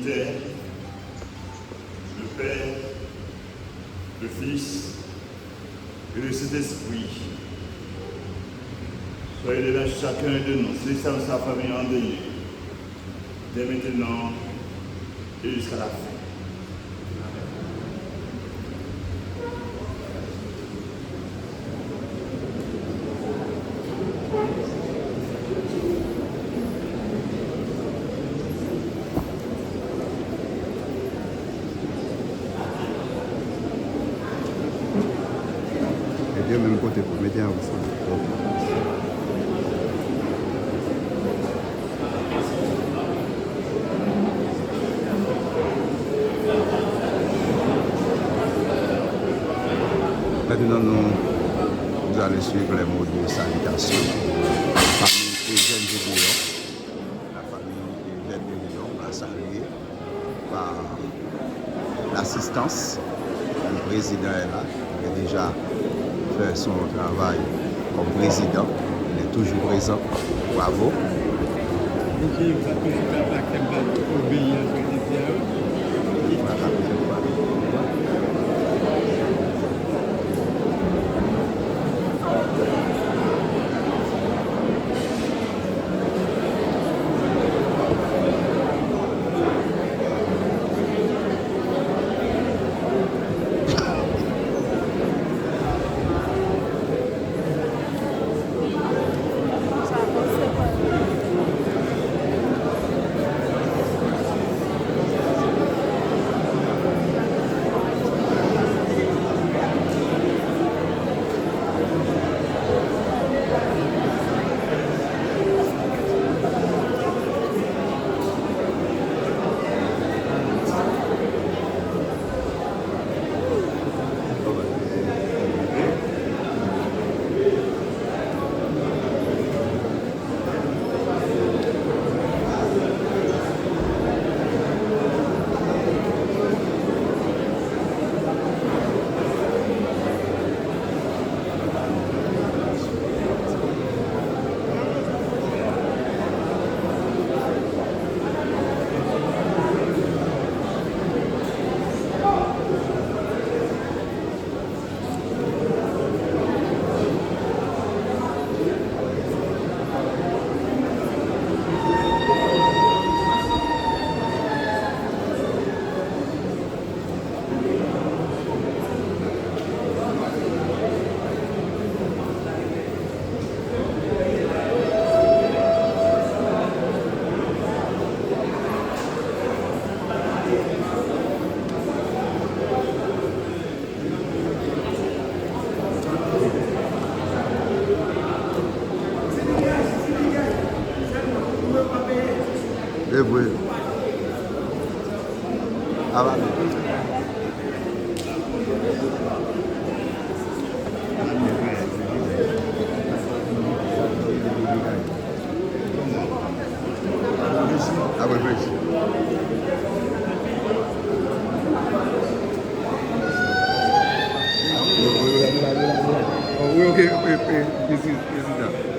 Trinitaire, le Père, le Fils et le Saint-Esprit. Soyez là chacun de nous, c'est ça sa famille endeuillée, dès maintenant et jusqu'à la fin. Et même côté pour mettre en Maintenant, nous allons suivre les mots de salutation. La famille Eugène Débouillon, la famille Eugène Débouillon va saluer par l'assistance. Le président est là, il a déjà fait son travail comme président, il est toujours présent. Bravo. Oui. Ah bah. Ah oui, oui. Oui, ok, this is that.